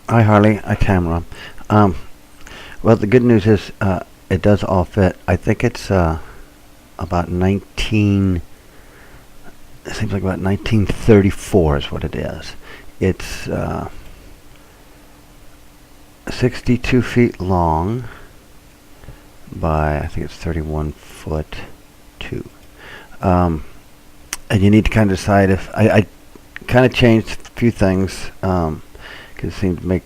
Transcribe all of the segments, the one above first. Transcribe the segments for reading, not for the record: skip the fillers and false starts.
Hi Harley, hi Tamara. Um, well, the good news is it does all fit. I think it's about 19. It seems like about 1934 is what it is. It's 62 feet long by I think it's 31 foot two. Um, and you need to kind of decide if I kind of changed a few things because it seemed to make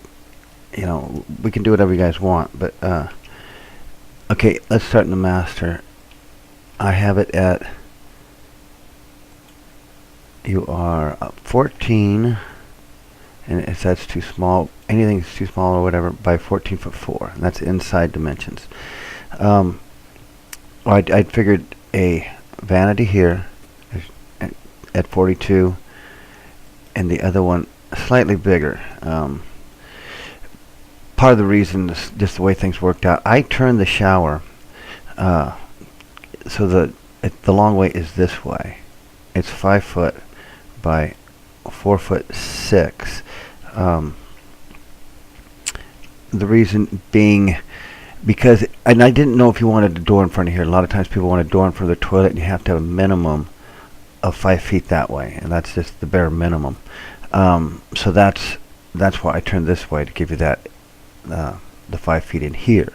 we can do whatever you guys want, but okay, let's start in the master. I have it at you are 14, and if that's too small, anything's too small or whatever, by 14 foot 4, and that's inside dimensions. Um, I'd figured a vanity here at 42, and the other one slightly bigger. Part of the reason is just the way things worked out. I turned the shower so the long way is this way. It's 5 foot by 4 foot 6. The reason being because, and I didn't know if you wanted a door in front of here. A lot of times people want a door in front of the toilet, and you have to have a minimum of 5 feet that way, and that's just the bare minimum. So that's why I turned this way, to give you that the 5 feet in here.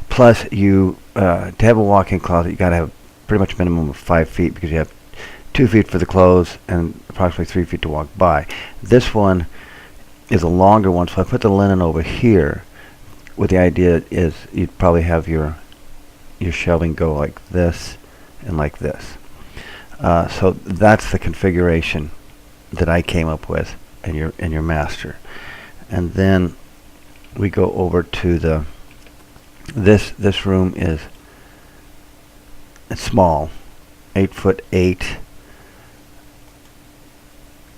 Plus, you to have a walk-in closet, you got to have pretty much a minimum of 5 feet, because you have 2 feet for the clothes and approximately 3 feet to walk by. This one is a longer one, so I put the linen over here. With the idea is you'd probably have your shelving go like this and like this. So that's the configuration that I came up with in your master. And then we go over to this room is it's small, 8 foot 8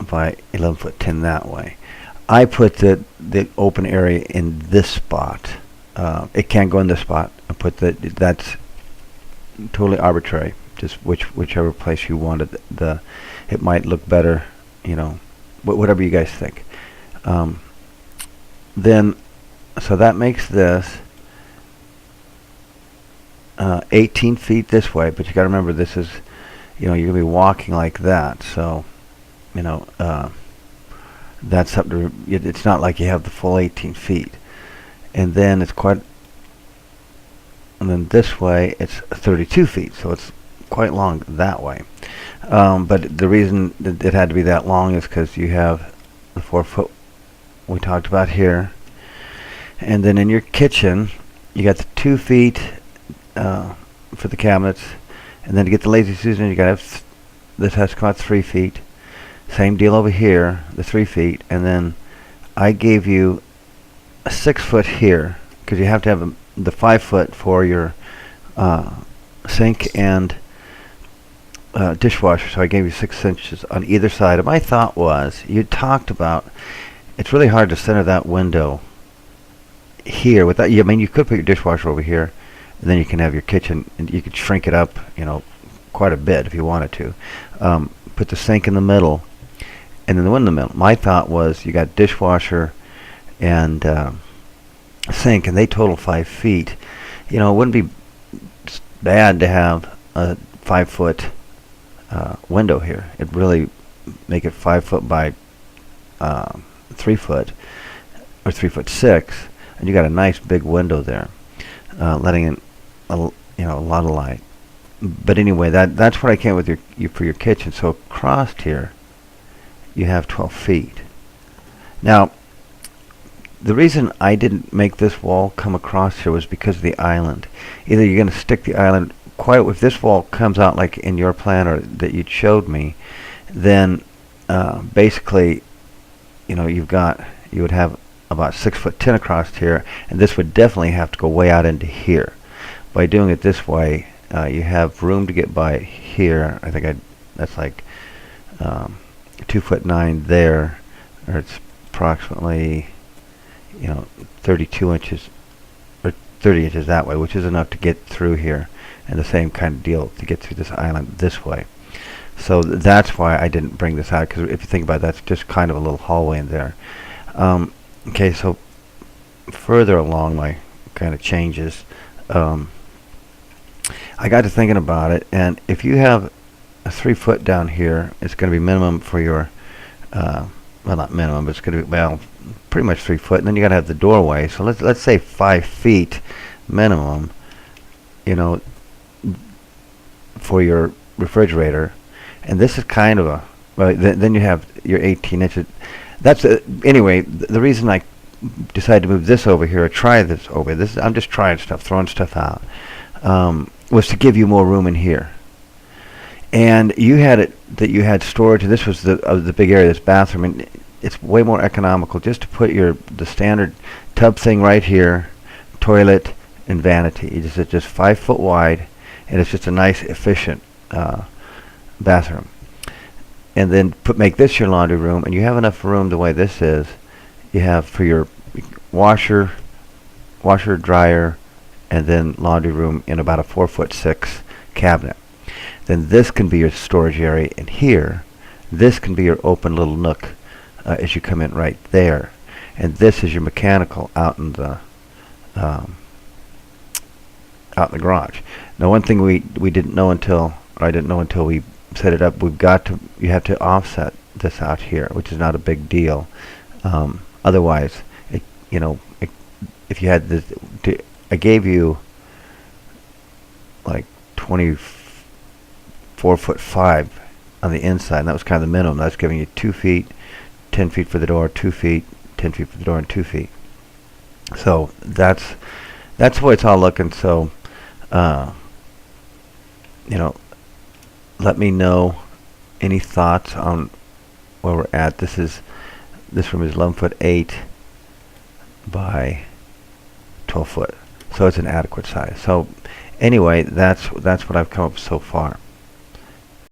by 11 foot 10 that way. I put the open area in this spot. It can't go in this spot. I put that's totally arbitrary. Just whichever place you wanted. It might look better, whatever you guys think. Then, so that makes this 18 feet this way. But you got to remember, this is, you're gonna be walking like that. So, that's up to, it's not like you have the full 18 feet. And then and then this way it's 32 feet, so it's quite long that way. But the reason that it had to be that long is because you have the 4 foot we talked about here. And then in your kitchen, you got the 2 feet for the cabinets. And then to get the Lazy Susan, you got to have, this has to come out 3 feet. Same deal over here, the 3 feet, and then I gave you a 6 foot here, because you have to have the 5 foot for your sink and dishwasher. So I gave you 6 inches on either side. And my thought was, you talked about, it's really hard to center that window here without. I mean, you could put your dishwasher over here, and then you can have your kitchen, and you could shrink it up, quite a bit if you wanted to. Put the sink in the middle. And then the one in the middle. My thought was you got dishwasher and sink, and they total 5 feet. It wouldn't be bad to have a 5 foot window here. It'd really make it 5 foot by 3 foot or 3 foot 6, and you got a nice big window there, letting in a lot of light. But anyway, that's what I came with for your kitchen. So across here, you have 12 feet. Now, the reason I didn't make this wall come across here was because of the island. Either you're going to stick the island if this wall comes out like in your plan or that you showed me, then basically, you would have about 6 foot 10 across here, and this would definitely have to go way out into here. By doing it this way, you have room to get by here. I think that's like 2 foot 9 there, or it's approximately 32 inches or 30 inches that way, which is enough to get through here, and the same kind of deal to get through this island this way. So that's why I didn't bring this out, because if you think about it, that's just kind of a little hallway in there. Okay, so further along my kind of changes, um, I got to thinking about it, and if you have a 3 foot down here, it's going to be minimum for your, well, not minimum, but it's going to be, well, pretty much 3 foot, and then you got to have the doorway. So let's say 5 feet minimum, you know, for your refrigerator, and this is kind of a, well, then you have your 18 inches. That's anyway. The reason I decided to move this over here or try this over this, I'm just trying stuff, throwing stuff out, was to give you more room in here. And you had it that you had storage. And this was the big area, this bathroom, and it's way more economical just to put the standard tub thing right here, toilet and vanity. It's just 5 foot wide, and it's just a nice, efficient bathroom. And then make this your laundry room, and you have enough room the way this is. You have for your washer, dryer, and then laundry room in about a 4'6" cabinet. Then this can be your storage area in here. This can be your open little nook as you come in right there. And this is your mechanical out in the garage. Now, one thing we didn't know until, or I didn't know until we set it up, you have to offset this out here, which is not a big deal. Otherwise, if you had this, I gave you like 24'5" on the inside, and that was kind of the minimum. That's giving you 2 feet, 10 feet for the door, 2 feet, 10 feet for the door, and 2 feet. So that's the way it's all looking. So, let me know any thoughts on where we're at. This room is 11'8" by 12 foot, so it's an adequate size. So anyway, that's what I've come up with so far.